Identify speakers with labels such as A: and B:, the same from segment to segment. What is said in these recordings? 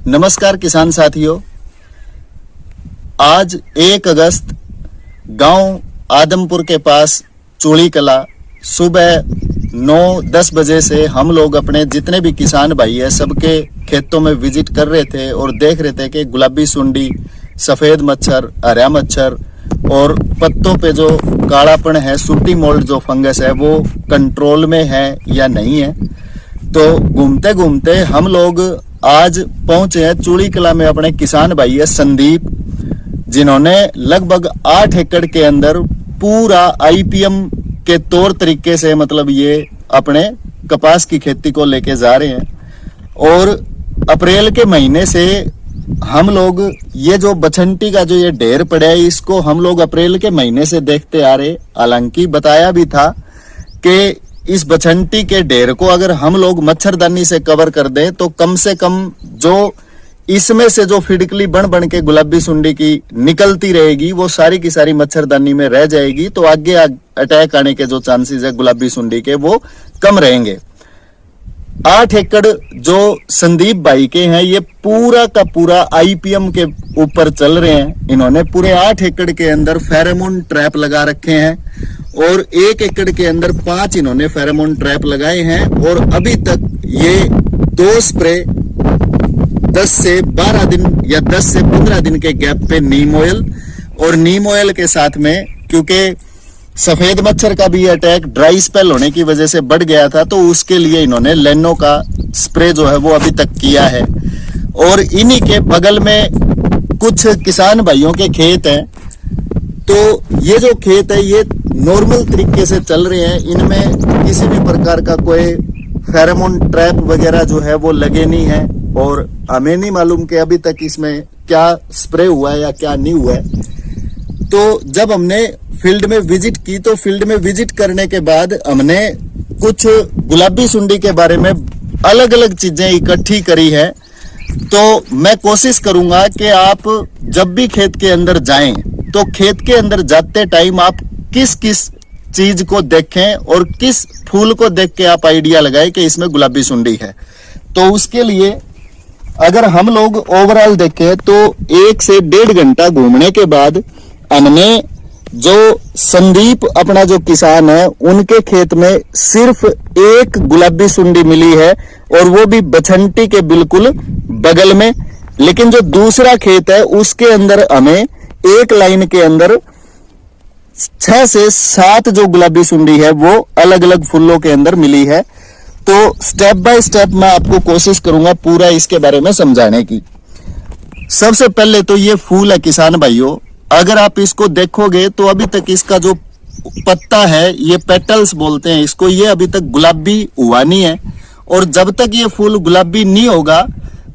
A: नमस्कार किसान साथियों, आज 1 अगस्त गांव आदमपुर के पास चूड़ी कला सुबह 9-10 बजे से हम लोग अपने जितने भी किसान भाई है सबके खेतों में विजिट कर रहे थे और देख रहे थे कि गुलाबी सुंडी, सफेद मच्छर, हरा मच्छर और पत्तों पे जो कालापन है, सूटी मोल्ड जो फंगस है वो कंट्रोल में है या नहीं है। तो घूमते घूमते हम लोग आज पहुंचे हैं चूड़ी कला में। अपने किसान भाई है संदीप, जिन्होंने लगभग 8 एकड़ के अंदर पूरा आईपीएम के तौर तरीके से मतलब ये अपने कपास की खेती को लेके जा रहे हैं। और अप्रैल के महीने से हम लोग ये जो बछंटी का जो ये ढेर पड़ा है इसको हम लोग अप्रैल के महीने से देखते आ रहे। हालांकि बताया भी था कि इस बछंटी के ढेर को अगर हम लोग मच्छरदानी से कवर कर दें तो कम से कम जो इसमें से जो फिडकली बन बन के गुलाबी सुंडी की निकलती रहेगी वो सारी की सारी मच्छरदानी में रह जाएगी, तो आगे अटैक आने के जो चांसेस है गुलाबी सुंडी के वो कम रहेंगे। 8 एकड़ जो संदीप भाई के हैं ये पूरा का पूरा आईपीएम के ऊपर चल रहे हैं। इन्होंने पूरे 8 एकड़ के अंदर फेरोमोन ट्रैप लगा रखे हैं और 1 एकड़ के अंदर 5 इन्होंने फेरोमोन ट्रैप लगाए हैं। और अभी तक ये 2 स्प्रे 10 से 12 दिन या 10 से 15 दिन के गैप पे नीम ऑयल, और नीम ऑयल के साथ में क्योंकि सफेद मच्छर का भी अटैक ड्राई स्पेल होने की वजह से बढ़ गया था तो उसके लिए इन्होंने लेनो का स्प्रे जो है वो अभी तक किया है। और इन्हीं के बगल में कुछ किसान भाइयों के खेत हैं, तो ये जो खेत है ये नॉर्मल तरीके से चल रहे हैं, इनमें किसी भी प्रकार का कोई फेरोमोन ट्रैप वगैरह जो है वो लगे नहीं है। और हमें नहीं मालूम कि अभी तक इसमें क्या स्प्रे हुआ है या क्या नहीं हुआ है। तो जब हमने फील्ड में विजिट की तो फील्ड में विजिट करने के बाद हमने कुछ गुलाबी सुंडी के बारे में अलग अलग चीजें इकट्ठी करी है। तो मैं कोशिश करूंगा कि आप जब भी खेत के अंदर जाएं तो खेत के अंदर जाते टाइम आप किस किस चीज को देखें और किस फूल को देख के आप आइडिया लगाएं कि इसमें गुलाबी सुंडी है। तो उसके लिए अगर हम लोग ओवरऑल देखें तो 1 से 1.5 घंटा घूमने के बाद हमने जो संदीप अपना जो किसान है उनके खेत में सिर्फ 1 गुलाबी सुंडी मिली है और वो भी बछंटी के बिल्कुल बगल में। लेकिन जो दूसरा खेत है उसके अंदर हमें एक लाइन के अंदर 6 से 7 जो गुलाबी सुंडी है वो अलग अलग फूलों के अंदर मिली है। तो स्टेप बाय स्टेप मैं आपको कोशिश करूंगा पूरा इसके बारे में समझाने की। सबसे पहले तो ये फूल है किसान भाइयों, अगर आप इसको देखोगे तो अभी तक इसका जो पत्ता है ये पेटल्स बोलते हैं इसको, ये अभी तक गुलाबी हुआ नहीं है। और जब तक ये फूल गुलाबी नहीं होगा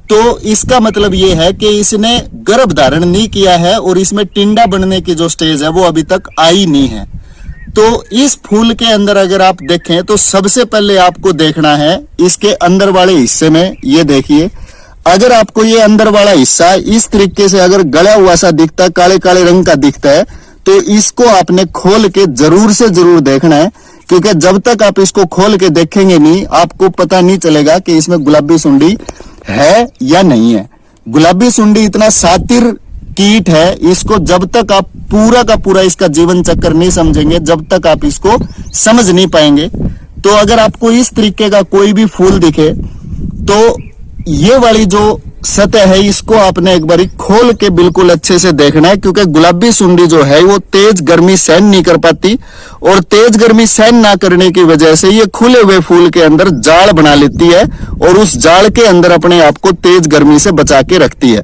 A: तो इसका मतलब ये है कि इसने गर्भ धारण नहीं किया है और इसमें टिंडा बनने की जो स्टेज है वो अभी तक आई नहीं है। तो इस फूल के अंदर अगर आप देखें तो सबसे पहले आपको देखना है इसके अंदर वाले हिस्से में। ये देखिए, अगर आपको ये अंदर वाला हिस्सा इस तरीके से अगर गला हुआ सा दिखता है, काले काले रंग का दिखता है, तो इसको आपने खोल के जरूर से जरूर देखना है, क्योंकि जब तक आप इसको खोल के देखेंगे नहीं आपको पता नहीं चलेगा कि इसमें गुलाबी सुंडी है या नहीं है। गुलाबी सुंडी इतना शातिर कीट है, इसको जब तक आप पूरा का पूरा इसका जीवन चक्र नहीं समझेंगे जब तक आप इसको समझ नहीं पाएंगे। तो अगर आपको इस तरीके का कोई भी फूल दिखे तो ये वाली जो सतह है इसको आपने एक बारी खोल के बिल्कुल अच्छे से देखना है, क्योंकि गुलाबी सुंडी जो है वो तेज गर्मी सहन नहीं कर पाती और तेज गर्मी सहन ना करने की वजह से ये खुले हुए फूल के अंदर जाल बना लेती है और उस जाल के अंदर अपने आप को तेज गर्मी से बचा के रखती है।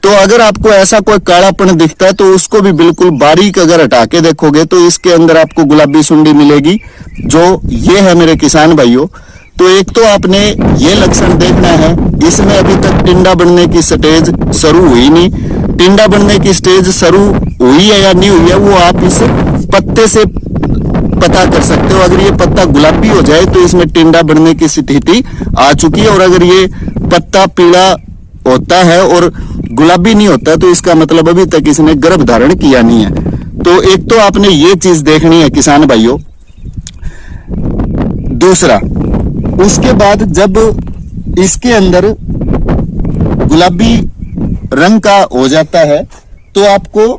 A: तो अगर आपको ऐसा कोई कालापन दिखता है तो उसको भी बिल्कुल बारीक अगर हटा के देखोगे तो इसके अंदर आपको गुलाबी सुंडी मिलेगी, जो ये है मेरे किसान भाइयों। तो एक तो आपने ये लक्षण देखना है, इसमें अभी तक टिंडा बनने की स्टेज शुरू हुई नहीं। टिंडा बनने की स्टेज शुरू हुई है या नहीं हुई है वो आप इस पत्ते से पता कर सकते हो। अगर ये पत्ता गुलाबी हो जाए तो इसमें टिंडा बनने की स्थिति आ चुकी है, और अगर ये पत्ता पीला होता है और गुलाबी नहीं होता तो इसका मतलब अभी तक इसने गर्भ धारण किया नहीं है। तो एक तो आपने ये चीज देखनी है किसान भाइयों। दूसरा, उसके बाद जब इसके अंदर गुलाबी रंग का हो जाता है तो आपको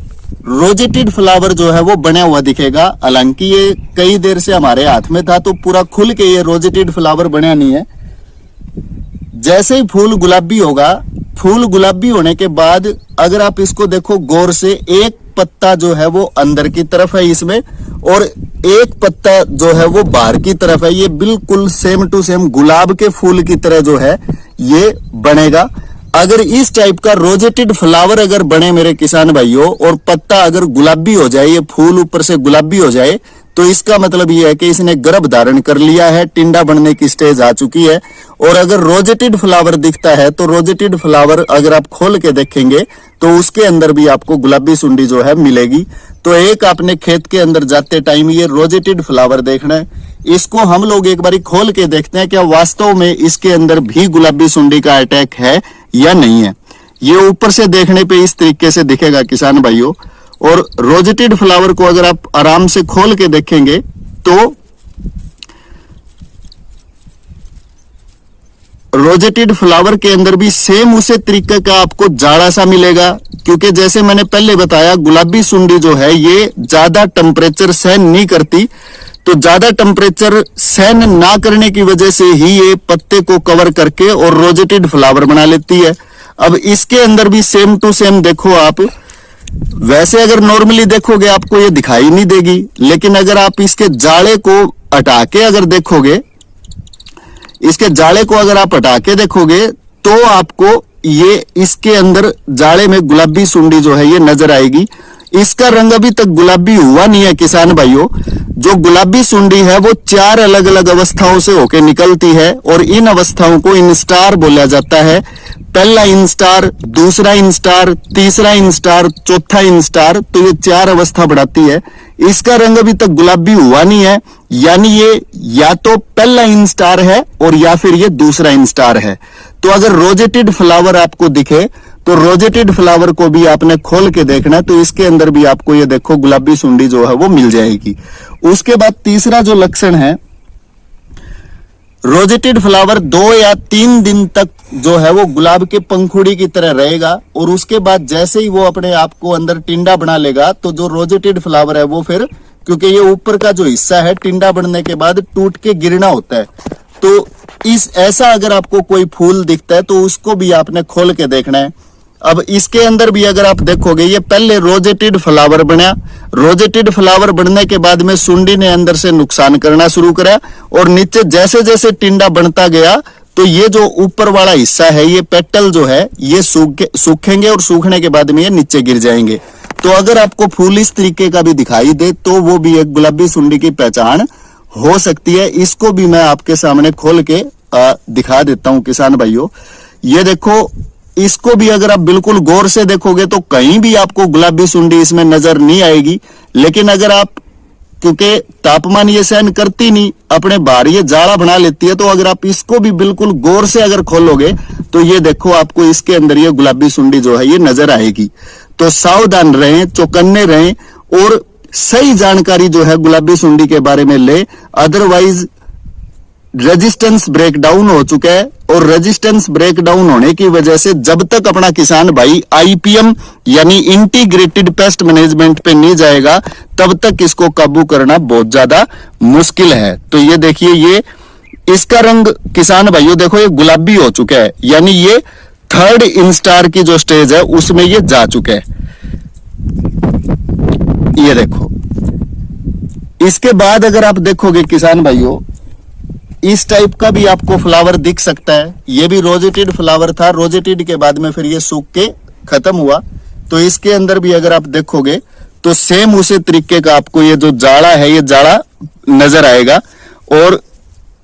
A: रोजेटेड फ्लावर जो है वो बना हुआ दिखेगा। हालांकि ये कई देर से हमारे हाथ में था तो पूरा खुल के ये रोजेटेड फ्लावर बना नहीं है। जैसे ही फूल गुलाबी होगा, फूल गुलाबी होने के बाद अगर आप इसको देखो गौर से, एक पत्ता जो है वो अंदर की तरफ है इसमें और एक पत्ता जो है वो बाहर की तरफ है। ये बिल्कुल सेम टू सेम गुलाब के फूल की तरह जो है ये बनेगा। अगर इस टाइप का रोजेटेड फ्लावर अगर बने मेरे किसान भाइयों और पत्ता अगर गुलाबी हो जाए, ये फूल ऊपर से गुलाबी हो जाए, तो इसका मतलब ये है कि इसने गर्भ धारण कर लिया है, टिंडा बनने की स्टेज आ चुकी है। और अगर रोजेटेड फ्लावर दिखता है तो रोजेटेड फ्लावर अगर आप खोल के देखेंगे तो उसके अंदर भी आपको गुलाबी सुंडी जो है मिलेगी। तो एक आपने खेत के अंदर जाते टाइम ये रोजेटेड फ्लावर देखना है। इसको हम लोग एक बारी खोल के देखते हैं क्या वास्तव में इसके अंदर भी गुलाबी सुंडी का अटैक है या नहीं है। ये ऊपर से देखने पे इस तरीके से दिखेगा किसान भाइयों। और रोजेटेड फ्लावर को अगर आप आराम से खोल के देखेंगे तो रोजेटेड फ्लावर के अंदर भी सेम उसी तरीके का आपको जाड़ा सा मिलेगा। क्योंकि जैसे मैंने पहले बताया गुलाबी सुंडी जो है ये ज्यादा टेम्परेचर सहन नहीं करती, तो ज्यादा टेम्परेचर सहन ना करने की वजह से ही ये पत्ते को कवर करके और रोजेटेड फ्लावर बना लेती है। अब इसके अंदर भी सेम टू सेम देखो आप, वैसे अगर नॉर्मली देखोगे आपको ये दिखाई नहीं देगी, लेकिन अगर आप इसके जाड़े को हटा के अगर देखोगे, इसके जाड़े को अगर आप हटा के देखोगे तो आपको ये इसके अंदर जाड़े में गुलाबी सुंडी जो है ये नजर आएगी। इसका रंग अभी तक गुलाबी हुआ नहीं है किसान भाइयों। जो गुलाबी सुंडी है वो 4 अलग अलग अवस्थाओं से होकर निकलती है और इन अवस्थाओं को इंस्टार बोला जाता है। पहला इंस्टार, दूसरा इंस्टार, तीसरा इंस्टार, चौथा इंस्टार, तो ये 4 अवस्था बढ़ाती है। इसका रंग अभी तक गुलाबी हुआ नहीं है, यानी ये या तो पहला इंस्टार है और या फिर ये दूसरा इंस्टार है। तो अगर रोजेटेड फ्लावर आपको दिखे तो रोजेटेड फ्लावर को भी आपने खोल के देखना है, तो इसके अंदर भी आपको ये देखो गुलाबी सुंडी जो है वो मिल जाएगी। उसके बाद तीसरा जो लक्षण है, रोजेटेड फ्लावर 2 या 3 दिन तक जो है वो गुलाब के पंखुड़ी की तरह रहेगा और उसके बाद जैसे ही वो अपने आप को अंदर टिंडा बना लेगा तो जो रोजेटेड फ्लावर है वो फिर, क्योंकि ये ऊपर का जो हिस्सा है टिंडा बनने के बाद टूट के गिरना होता है, तो इस ऐसा अगर आपको कोई फूल दिखता है तो उसको भी आपने खोल के देखना है। अब इसके अंदर भी अगर आप देखोगे ये पहले रोजेटेड फ्लावर बना, रोजेटेड फ्लावर बनने के बाद में सुंडी ने अंदर से नुकसान करना शुरू करा और नीचे जैसे जैसे टिंडा बनता गया तो ये जो ऊपर वाला हिस्सा है, ये पेटल जो है ये सूखेंगे और सूखने के बाद में ये नीचे गिर जाएंगे। तो अगर आपको फूल इस तरीके का भी दिखाई दे तो वो भी एक गुलाबी सुंडी की पहचान हो सकती है। इसको भी मैं आपके सामने खोल के दिखा देता हूं किसान भाइयों। ये देखो, इसको भी अगर आप बिल्कुल गौर से देखोगे तो कहीं भी आपको गुलाबी सुंडी इसमें नजर नहीं आएगी। लेकिन अगर आप, क्योंकि तापमान ये सहन करती नहीं, अपने बाहर ये जाड़ा बना लेती है, तो अगर आप इसको भी बिल्कुल गौर से अगर खोलोगे तो ये देखो आपको इसके अंदर ये गुलाबी सुंडी जो है ये नजर आएगी। तो सावधान रहें, चौकन्ने रहें और सही जानकारी जो है गुलाबी सुंडी के बारे में ले, अदरवाइज रेजिस्टेंस ब्रेकडाउन हो चुका है और रेजिस्टेंस ब्रेकडाउन होने की वजह से जब तक अपना किसान भाई आईपीएम यानी इंटीग्रेटेड पेस्ट मैनेजमेंट पे नहीं जाएगा तब तक इसको काबू करना बहुत ज्यादा मुश्किल है। तो ये देखिए, ये इसका रंग किसान भाइयों देखो ये गुलाबी हो चुका है, यानी ये 3rd इंस्टार की जो स्टेज है उसमें ये जा चुका है। ये देखो, इसके बाद अगर आप देखोगे किसान भाइयों इस टाइप का भी आपको फ्लावर दिख सकता है। ये भी रोजेटेड फ्लावर था, रोजेटेड के बाद में फिर ये सूख के खत्म हुआ। तो इसके अंदर भी अगर आप देखोगे तो सेम उसी तरीके का आपको ये जो जाड़ा है ये जाड़ा नजर आएगा। और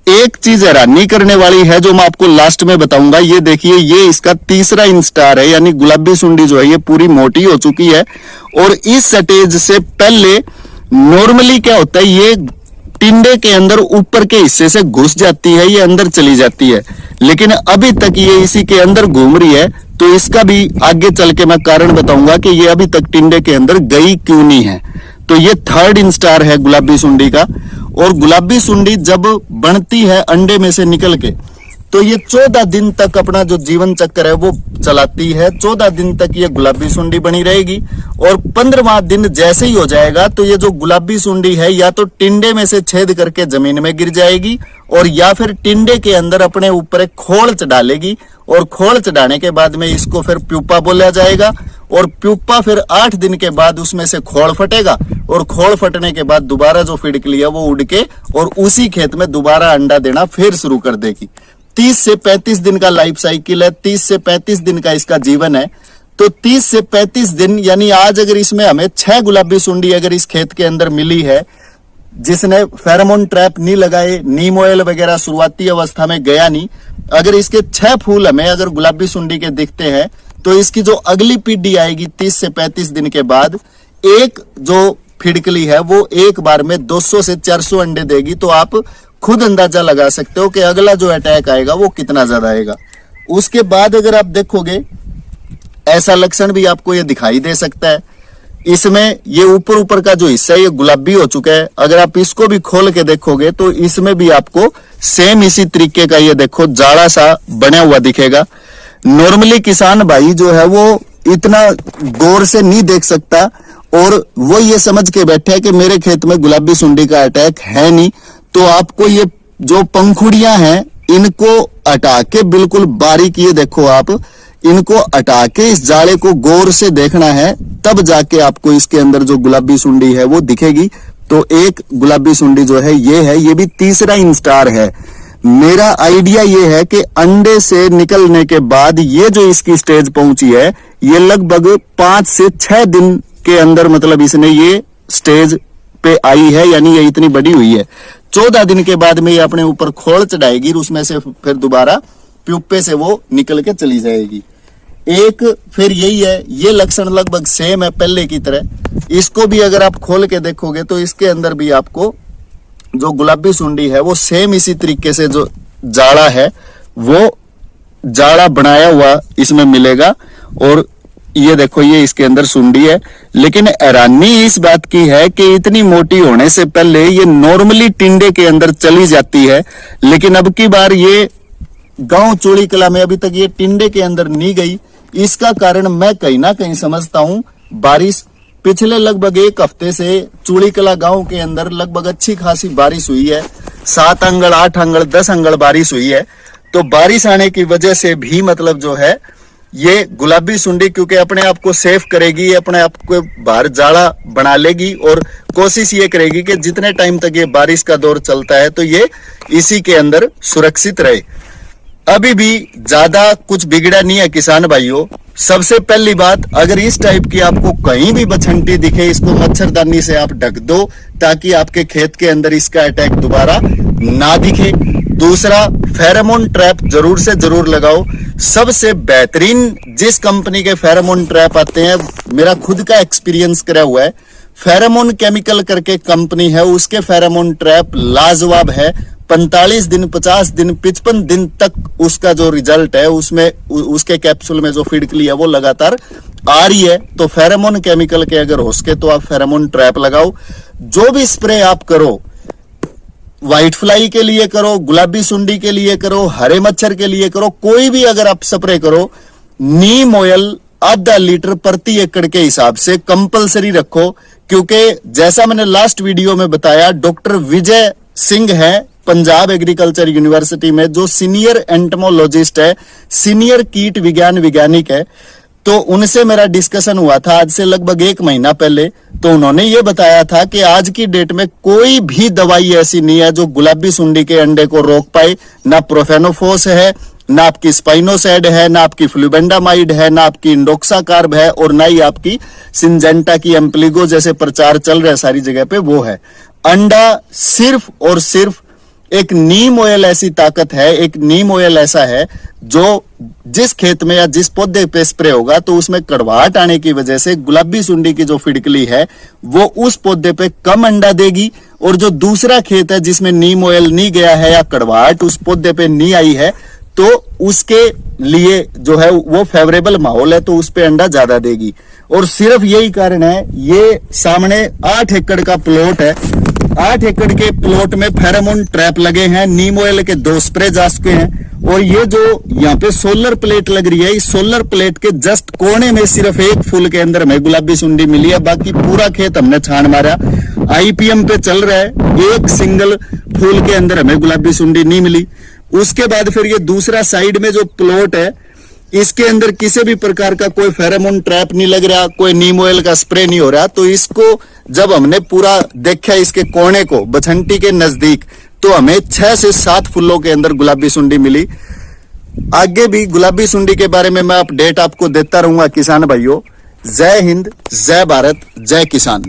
A: एक चीज हैरानी करने वाली है जो मैं आपको लास्ट में बताऊंगा, ये देखिए ये इसका 3रा इंस्टार है, यानी गुलाबी सुंडी जो है ये पूरी मोटी हो चुकी है। और इस स्टेज से पहले नॉर्मली क्या होता है, ये टिंडे के अंदर ऊपर के हिस्से से घुस जाती है, ये अंदर चली जाती है, लेकिन अभी तक ये इसी के अंदर घूम रही है। तो इसका भी आगे चल के मैं कारण बताऊंगा कि ये अभी तक टिंडे के अंदर गई क्यों नहीं है। तो ये 3rd इंस्टार है गुलाबी सुंडी का। और गुलाबी सुंडी जब बनती है अंडे में से निकल के तो ये 14 दिन तक अपना जो जीवन चक्र है वो चलाती है। 14 दिन तक ये गुलाबी सुंडी बनी रहेगी और 15वां दिन जैसे ही हो जाएगा तो ये जो गुलाबी सुंडी है या तो टिंडे में से छेद करके जमीन में गिर जाएगी और या फिर टिंडे के अंदर अपने ऊपर एक खोल चढ़ा और खोल चढ़ाने के बाद में इसको फिर प्यूपा बोला जाएगा और प्यूपा फिर 8 दिन के बाद उसमें से खोल फटेगा और खोल फटने के बाद दोबारा जो फिड़कली है वो उड़ के और उसी खेत में दोबारा अंडा देना फिर शुरू कर देगी। 30 से 35 दिन का लाइफ साइकिल है, 30 से 35 दिन का इसका जीवन है। तो 30 से 35 दिन यानी आज अगर इसमें हमें 6 गुलाबी सुंडी अगर इस खेत के अंदर मिली है जिसने फेरोमोन ट्रैप नहीं लगाए, नीम ऑयल वगैरह शुरुआती अवस्था में गया नहीं, अगर इसके 6 फूल हमें अगर गुलाबी सुंडी के दिखते हैं तो इसकी जो अगली पीढ़ी आएगी 30 से 35 दिन के बाद एक जो फिड़कली है वो एक बार में 200 से 400 अंडे देगी। तो आप खुद अंदाजा लगा सकते हो कि अगला जो अटैक आएगा वो कितना ज्यादा आएगा। उसके बाद अगर आप देखोगे ऐसा लक्षण भी आपको ये दिखाई दे सकता है। इसमें ये ऊपर का जो हिस्सा है ये गुलाबी हो चुका है। अगर आप इसको भी खोल के देखोगे तो इसमें भी आपको सेम इसी तरीके का ये देखो जाड़ा सा बना हुआ दिखेगा। नॉर्मली किसान भाई जो है वो इतना गौर से नहीं देख सकता और वो ये समझ के बैठे है कि मेरे खेत में गुलाबी सुंडी का अटैक है नहीं। तो आपको ये जो पंखुड़ियां हैं इनको हटा के बिल्कुल बारीक ये देखो आप इनको हटा के इस जाले को गौर से देखना है, तब जाके आपको इसके अंदर जो गुलाबी सुंडी है वो दिखेगी। तो एक गुलाबी सुंडी जो है ये भी तीसरा इंस्टार है। मेरा आइडिया ये है कि अंडे से निकलने के बाद ये जो इसकी स्टेज पहुंची है ये लगभग 5 से 6 दिन के अंदर मतलब इसने ये स्टेज पे आई है, यानी ये इतनी बड़ी हुई है। 14 दिन के बाद में ये अपने ऊपर खोल चढ़ाएगी और उसमें से फिर दोबारा प्यूपे से वो निकल के चली जाएगी। एक फिर यही है, ये लक्षण लगभग सेम है पहले की तरह। इसको भी अगर आप खोल के देखोगे तो इसके अंदर भी आपको जो गुलाबी सुंडी है वो सेम इसी तरीके से जो जाड़ा है वो जाड़ा बनाया हुआ इसमें मिलेगा। और ये देखो ये इसके अंदर सुंडी है, लेकिन हैरानी इस बात की है कि इतनी मोटी होने से पहले ये नॉर्मली टिंडे के अंदर चली जाती है, लेकिन अब की बार ये गांव चूड़ी कला में अभी तक ये टिंडे के अंदर नहीं गई। इसका कारण मैं कहीं ना कहीं समझता हूं बारिश। पिछले लगभग 1 हफ्ते से चूड़ी कला गांव के अंदर लगभग अच्छी खासी बारिश हुई है। 7 अंगल 8 अंगल 10 अंगल बारिश हुई है। तो बारिश आने की वजह से भी मतलब जो है ये गुलाबी सुंडी क्योंकि अपने आप को सेफ करेगी, अपने आप को बाहर जाड़ा बना लेगी और कोशिश ये करेगी कि जितने टाइम तक ये बारिश का दौर चलता है तो ये इसी के अंदर सुरक्षित रहे। अभी भी ज्यादा कुछ बिगड़ा नहीं है किसान भाइयों। सबसे पहली बात, अगर इस टाइप की आपको कहीं भी बछंटी दिखे इसको मच्छरदानी से आप ढक दो ताकि आपके खेत के अंदर इसका अटैक दोबारा ना दिखे। दूसरा, फेरोमोन ट्रैप जरूर से जरूर लगाओ। सबसे बेहतरीन जिस कंपनी के फेरोमोन ट्रैप आते हैं, मेरा खुद का एक्सपीरियंस करा हुआ है, फेरोमोन केमिकल करके कंपनी है, उसके फेरोमोन ट्रैप लाजवाब है। 45 दिन 50 दिन 55 दिन तक उसका जो रिजल्ट है उसमें उसके कैप्सूल में जो फिड़कली है वो लगातार आ रही है। तो फेरोमोन केमिकल के अगर हो सके तो आप फेरोमोन ट्रैप लगाओ। जो भी स्प्रे आप करो, व्हाइट फ्लाई के लिए करो, गुलाबी सुंडी के लिए करो, हरे मच्छर के लिए करो, कोई भी अगर आप स्प्रे करो, नीम ऑयल आधा लीटर प्रति एकड़ के हिसाब से कंपलसरी रखो। क्योंकि जैसा मैंने लास्ट वीडियो में बताया, डॉक्टर विजय सिंह है पंजाब एग्रीकल्चर यूनिवर्सिटी में जो सीनियर एंटमोलॉजिस्ट है, सीनियर कीट विज्ञान वैज्ञानिक है। तो उनसे मेरा डिस्कशन हुआ था आज से लगभग 1 महीना पहले। तो उन्होंने ये बताया था कि आज की डेट में कोई भी दवाई ऐसी नहीं है जो गुलाबी सुंडी के अंडे को रोक पाए। ना प्रोफेनोफोस है, ना आपकी स्पाइनोसैड है, ना आपकी फ्लूबेंडामाइड है, ना आपकी इंडोक्साकार्ब है और ना ही आपकी सिंजेंटा की एम्प्लीगो जैसे प्रचार चल रहा है सारी जगह पे वो है। अंडा सिर्फ और सिर्फ एक नीम ऑयल ऐसी ताकत है, एक नीम ऑयल ऐसा है जो जिस खेत में या जिस पौधे पे स्प्रे होगा तो उसमें कड़वाहट आने की वजह से गुलाबी सुंडी की जो फिड़कली है वो उस पौधे पे कम अंडा देगी। और जो दूसरा खेत है जिसमें नीम ऑयल नहीं गया है या कड़वाहट उस पौधे पे नहीं आई है तो उसके लिए जो है वो फेवरेबल माहौल है तो उस पे अंडा ज्यादा देगी। और सिर्फ यही कारण है, ये सामने 8 एकड़ का प्लॉट है 8 एकड़ के प्लॉट में फेरोमोन ट्रैप लगे हैं, नीम ऑयल के 2 स्प्रे जा चुके हैं। और ये जो यहाँ पे सोलर प्लेट लग रही है, इस सोलर प्लेट के जस्ट कोने में सिर्फ एक फूल के अंदर हमें गुलाबी सुंडी मिली है, बाकी पूरा खेत हमने छान मारा। आईपीएम पे चल रहा है, एक सिंगल फूल के अंदर हमें गुलाबी सुंडी नहीं मिली। उसके बाद फिर ये दूसरा साइड में जो प्लॉट है, इसके अंदर किसी भी प्रकार का कोई फेरोमोन ट्रैप नहीं लग रहा, कोई नीम ऑयल का स्प्रे नहीं हो रहा। तो इसको जब हमने पूरा देखा इसके कोने को बछंटी के नजदीक, तो हमें 6 से 7 फूलों के अंदर गुलाबी सुंडी मिली। आगे भी गुलाबी सुंडी के बारे में मैं अपडेट आपको देता रहूंगा किसान भाइयों। जय हिंद, जय भारत, जय किसान।